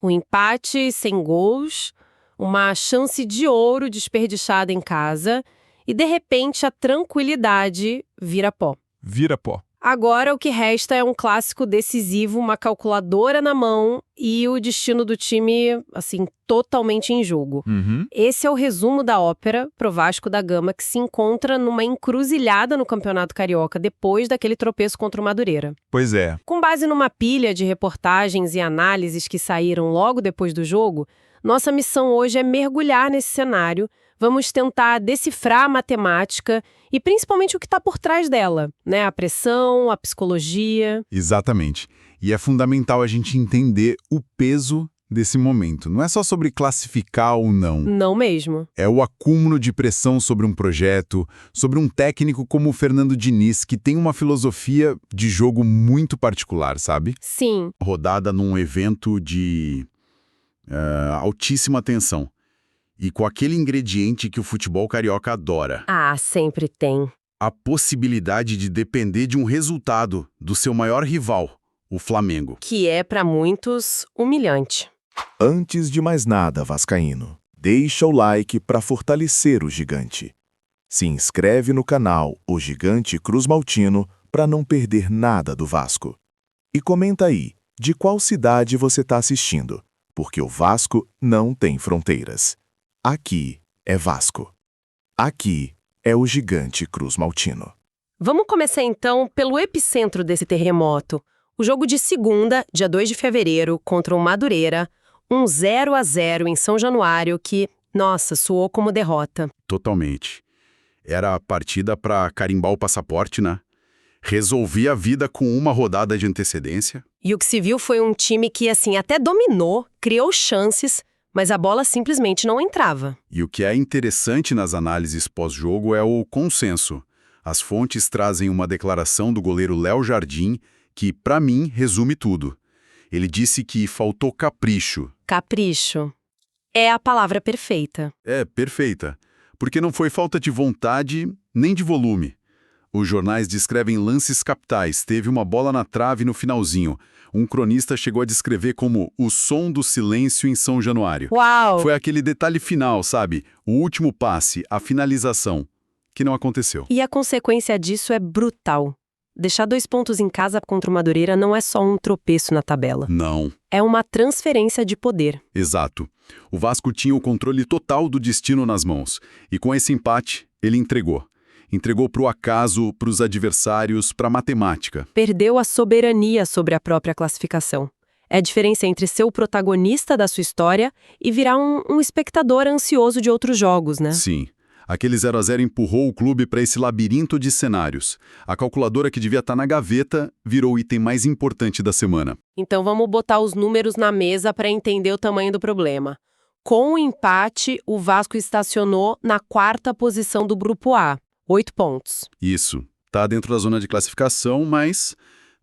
Um empate sem gols, uma chance de ouro desperdiçada em casa e, de repente, a tranquilidade vira pó. Vira pó. Agora, o que resta é um clássico decisivo, uma calculadora na mão e o destino do time, assim, totalmente em jogo. Esse é o resumo da ópera pro Vasco da Gama, que se encontra numa encruzilhada no Campeonato Carioca depois daquele tropeço contra o Madureira. Pois é. Com base numa pilha de reportagens e análises que saíram logo depois do jogo, nossa missão hoje é mergulhar nesse cenário. Vamos tentar decifrar a matemática e principalmente o que está por trás dela, né? A pressão, a psicologia. Exatamente. E é fundamental a gente entender o peso desse momento. Não é só sobre classificar ou não. Não mesmo. É o acúmulo de pressão sobre um projeto, sobre um técnico como o Fernando Diniz, que tem uma filosofia de jogo muito particular, sabe? Sim. Rodada num evento de altíssima tensão. E com aquele ingrediente que o futebol carioca adora. Ah, sempre tem. A possibilidade de depender de um resultado do seu maior rival, o Flamengo. Que é, para muitos, humilhante. Antes de mais nada, vascaíno, deixa o like para fortalecer o gigante. Se inscreve no canal O Gigante Cruz Maltino para não perder nada do Vasco. E comenta aí de qual cidade você está assistindo, porque o Vasco não tem fronteiras. Aqui é Vasco. Aqui é o Gigante Cruz Maltino. Vamos começar então pelo epicentro desse terremoto. O jogo de segunda, dia 2 de fevereiro, contra o Madureira, um 0-0 em São Januário que, nossa, soou como derrota. Totalmente. Era a partida para carimbar o passaporte, né? Resolvi a vida com uma rodada de antecedência. E o que se viu foi um time que, assim, até dominou, criou chances, mas a bola simplesmente não entrava. E o que é interessante nas análises pós-jogo é o consenso. As fontes trazem uma declaração do goleiro Léo Jardim que, para mim, resume tudo. Ele disse que faltou capricho. Capricho. É a palavra perfeita. É, perfeita. Porque não foi falta de vontade nem de volume. Os jornais descrevem lances capitais. Teve uma bola na trave no finalzinho. Um cronista chegou a descrever como o som do silêncio em São Januário. Uau! Foi aquele detalhe final, sabe? O último passe, a finalização, que não aconteceu. E a consequência disso é brutal. Deixar 2 pontos em casa contra o Madureira não é só um tropeço na tabela. Não. É uma transferência de poder. Exato. O Vasco tinha o controle total do destino nas mãos. E com esse empate, ele entregou. Entregou para o acaso, para os adversários, para a matemática. Perdeu a soberania sobre a própria classificação. É a diferença entre ser o protagonista da sua história e virar um espectador ansioso de outros jogos, né? Sim. Aquele 0-0 empurrou o clube para esse labirinto de cenários. A calculadora que devia estar na gaveta virou o item mais importante da semana. Então vamos botar os números na mesa para entender o tamanho do problema. Com o empate, o Vasco estacionou na 4ª posição do Grupo A. 8 pontos. Isso. Tá dentro da zona de classificação, mas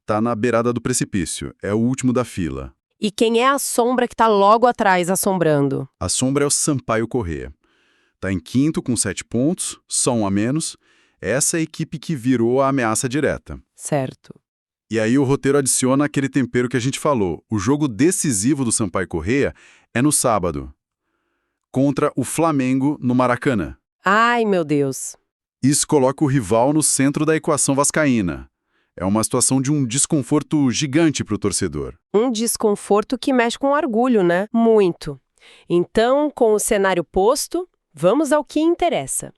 tá na beirada do precipício. É o último da fila. E quem é a sombra que tá logo atrás assombrando? A sombra é o Sampaio Corrêa. Tá em 5º com 7 pontos, só um a menos. Essa é a equipe que virou a ameaça direta. Certo. E aí o roteiro adiciona aquele tempero que a gente falou. O jogo decisivo do Sampaio Corrêa é no sábado, contra o Flamengo no Maracanã. Ai, meu Deus. Isso coloca o rival no centro da equação vascaína. É uma situação de um desconforto gigante para o torcedor. Um desconforto que mexe com orgulho, né? Muito. Então, com o cenário posto, vamos ao que interessa.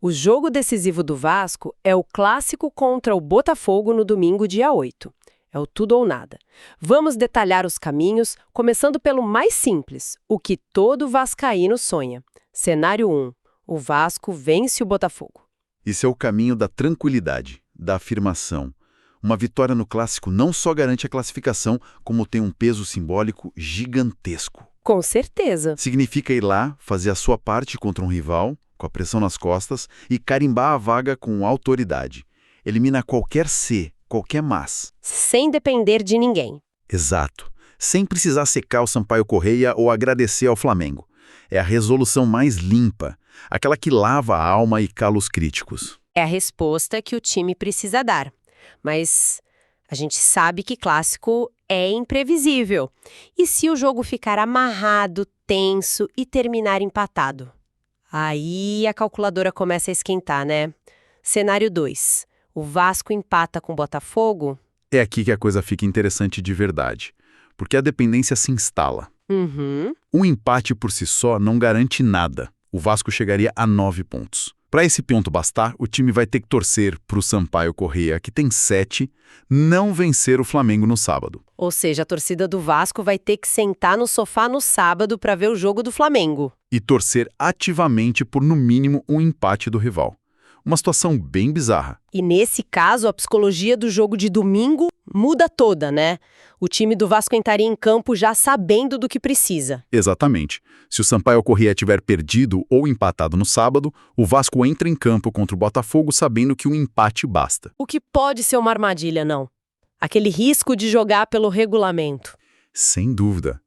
O jogo decisivo do Vasco é o clássico contra o Botafogo no domingo, dia 8. É o tudo ou nada. Vamos detalhar os caminhos, começando pelo mais simples, o que todo vascaíno sonha. Cenário 1. O Vasco vence o Botafogo. Esse é o caminho da tranquilidade, da afirmação. Uma vitória no clássico não só garante a classificação, como tem um peso simbólico gigantesco. Com certeza. Significa ir lá, fazer a sua parte contra um rival, com a pressão nas costas, e carimbar a vaga com autoridade. Elimina qualquer se, qualquer mas. Sem depender de ninguém. Exato. Sem precisar secar o Sampaio Corrêa ou agradecer ao Flamengo. É a resolução mais limpa, aquela que lava a alma e cala os críticos. É a resposta que o time precisa dar. Mas a gente sabe que clássico é imprevisível. E se o jogo ficar amarrado, tenso e terminar empatado? Aí a calculadora começa a esquentar, né? Cenário 2. O Vasco empata com o Botafogo? É aqui que a coisa fica interessante de verdade, porque a dependência se instala. Uhum. Um empate por si só não garante nada. O Vasco chegaria a 9 pontos. Para esse ponto bastar, o time vai ter que torcer para o Sampaio Corrêa, que tem 7, não vencer o Flamengo no sábado. Ou seja, a torcida do Vasco vai ter que sentar no sofá no sábado para ver o jogo do Flamengo. E torcer ativamente por, no mínimo, um empate do rival. Uma situação bem bizarra. E nesse caso, a psicologia do jogo de domingo muda toda, né? O time do Vasco entraria em campo já sabendo do que precisa. Exatamente. Se o Sampaio Corrêa tiver perdido ou empatado no sábado, o Vasco entra em campo contra o Botafogo sabendo que um empate basta. O que pode ser uma armadilha, não? Aquele risco de jogar pelo regulamento. Sem dúvida.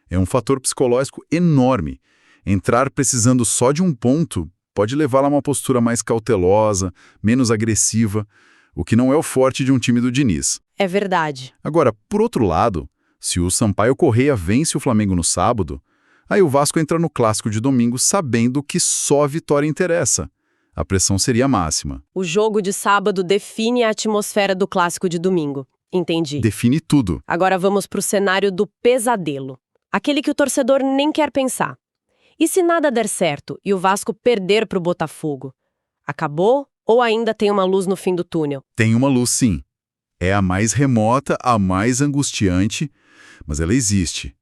É um fator psicológico enorme. Entrar precisando só de um ponto pode levá-la a uma postura mais cautelosa, menos agressiva, o que não é o forte de um time do Diniz. É verdade. Agora, por outro lado, se o Sampaio Corrêa vence o Flamengo no sábado, aí o Vasco entra no clássico de domingo sabendo que só a vitória interessa. A pressão seria máxima. O jogo de sábado define a atmosfera do clássico de domingo. Entendi. Define tudo. Agora vamos para o cenário do pesadelo. Aquele que o torcedor nem quer pensar. E se nada der certo e o Vasco perder para o Botafogo? Acabou ou ainda tem uma luz no fim do túnel? Tem uma luz, sim. É a mais remota, a mais angustiante, mas ela existe.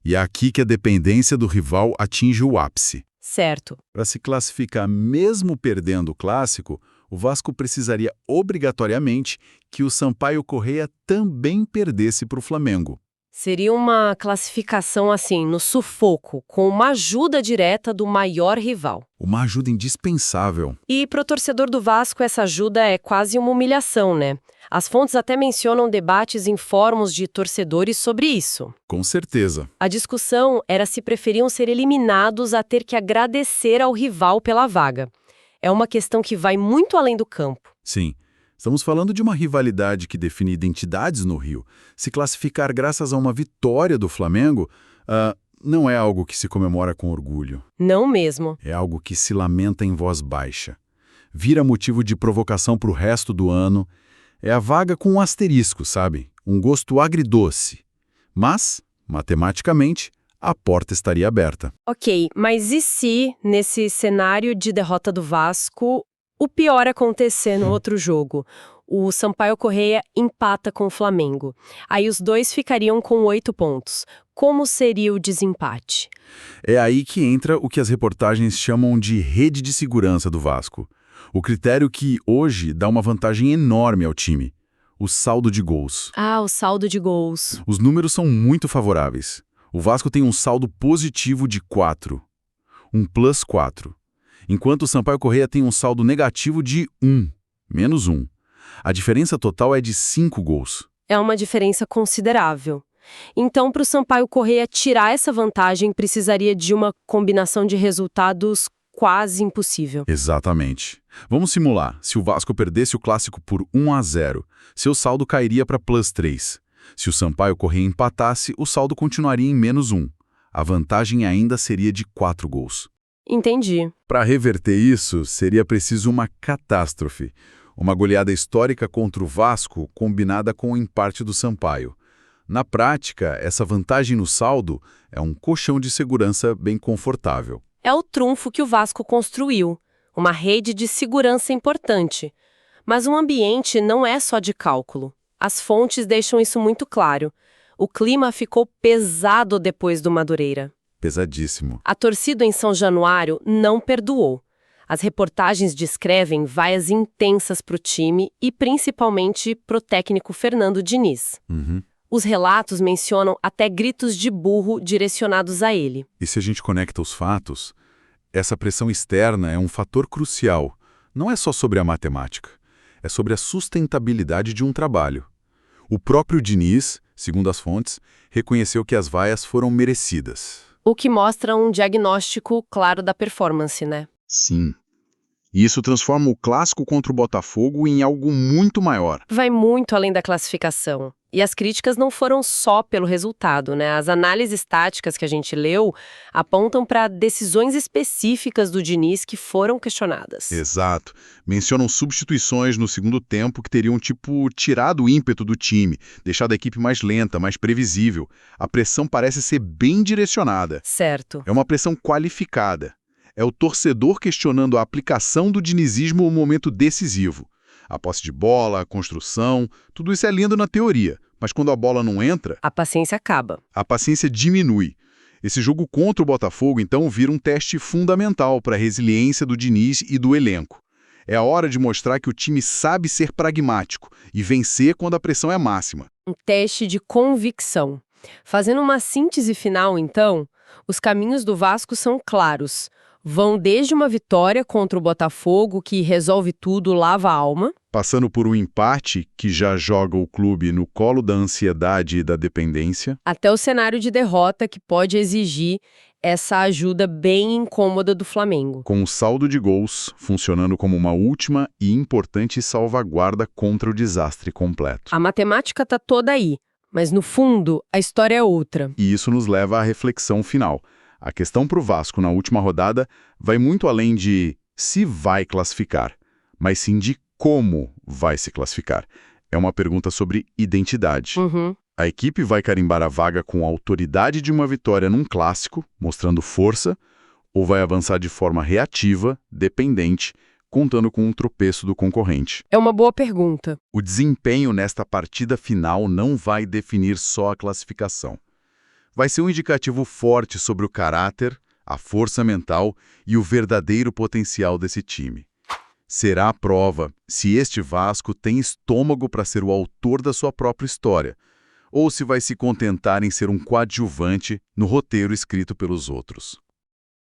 E é aqui que a dependência do rival atinge o ápice. Certo. Para se classificar mesmo perdendo o clássico, o Vasco precisaria obrigatoriamente que o Sampaio Corrêa também perdesse para o Flamengo. Seria uma classificação assim, no sufoco, com uma ajuda direta do maior rival. Uma ajuda indispensável. E para o torcedor do Vasco, essa ajuda é quase uma humilhação, né? As fontes até mencionam debates em fóruns de torcedores sobre isso. Com certeza. A discussão era se preferiam ser eliminados a ter que agradecer ao rival pela vaga. É uma questão que vai muito além do campo. Sim. Estamos falando de uma rivalidade que define identidades no Rio. Se classificar graças a uma vitória do Flamengo, não é algo que se comemora com orgulho. Não mesmo. É algo que se lamenta em voz baixa. Vira motivo de provocação para o resto do ano. É a vaga com um asterisco, sabe? Um gosto agridoce. Mas, matematicamente, a porta estaria aberta. Ok, mas e se, nesse cenário de derrota do Vasco, o pior acontecer no outro jogo? O Sampaio Corrêa empata com o Flamengo. Aí os dois ficariam com 8 pontos. Como seria o desempate? É aí que entra o que as reportagens chamam de rede de segurança do Vasco. O critério que, hoje, dá uma vantagem enorme ao time. O saldo de gols. Ah, o saldo de gols. Os números são muito favoráveis. O Vasco tem um saldo positivo de 4. Um plus 4. Enquanto o Sampaio Corrêa tem um saldo negativo de 1, menos 1. A diferença total é de 5 gols. É uma diferença considerável. Então, para o Sampaio Corrêa tirar essa vantagem, precisaria de uma combinação de resultados quase impossível. Exatamente. Vamos simular. Se o Vasco perdesse o clássico por 1-0, seu saldo cairia para plus 3. Se o Sampaio Corrêa empatasse, o saldo continuaria em menos 1. A vantagem ainda seria de 4 gols. Entendi. Para reverter isso, seria preciso uma catástrofe. Uma goleada histórica contra o Vasco combinada com o empate do Sampaio. Na prática, essa vantagem no saldo é um colchão de segurança bem confortável. É o trunfo que o Vasco construiu, uma rede de segurança importante. Mas o ambiente não é só de cálculo. As fontes deixam isso muito claro. O clima ficou pesado depois do Madureira. Pesadíssimo. A torcida em São Januário não perdoou. As reportagens descrevem vaias intensas para o time e principalmente para o técnico Fernando Diniz. Os relatos mencionam até gritos de burro direcionados a ele. E se a gente conecta os fatos, essa pressão externa é um fator crucial. Não é só sobre a matemática, é sobre a sustentabilidade de um trabalho. O próprio Diniz, segundo as fontes, reconheceu que as vaias foram merecidas. O que mostra um diagnóstico claro da performance, né? Sim. E isso transforma o clássico contra o Botafogo em algo muito maior. Vai muito além da classificação. E as críticas não foram só pelo resultado, né? As análises táticas que a gente leu apontam para decisões específicas do Diniz que foram questionadas. Exato. Mencionam substituições no segundo tempo que teriam, tirado o ímpeto do time, deixado a equipe mais lenta, mais previsível. A pressão parece ser bem direcionada. Certo. É uma pressão qualificada. É o torcedor questionando a aplicação do dinizismo no momento decisivo. A posse de bola, a construção, tudo isso é lindo na teoria, mas quando a bola não entra, A paciência acaba. a paciência diminui. Esse jogo contra o Botafogo, então, vira um teste fundamental para a resiliência do Diniz e do elenco. É a hora de mostrar que o time sabe ser pragmático e vencer quando a pressão é máxima. Um teste de convicção. Fazendo uma síntese final, então, os caminhos do Vasco são claros. Vão desde uma vitória contra o Botafogo, que resolve tudo, lava a alma, Passando por um empate que já joga o clube no colo da ansiedade e da dependência, até o cenário de derrota que pode exigir essa ajuda bem incômoda do Flamengo. com o saldo de gols funcionando como uma última e importante salvaguarda contra o desastre completo. A matemática tá toda aí, mas no fundo a história é outra. E isso nos leva à reflexão final. A questão para o Vasco na última rodada vai muito além de se vai classificar, mas sim de como vai se classificar. É uma pergunta sobre identidade. A equipe vai carimbar a vaga com a autoridade de uma vitória num clássico, mostrando força, ou vai avançar de forma reativa, dependente, contando com um tropeço do concorrente? É uma boa pergunta. O desempenho nesta partida final não vai definir só a classificação. Vai ser um indicativo forte sobre o caráter, a força mental e o verdadeiro potencial desse time. Será a prova se este Vasco tem estômago para ser o autor da sua própria história, ou se vai se contentar em ser um coadjuvante no roteiro escrito pelos outros.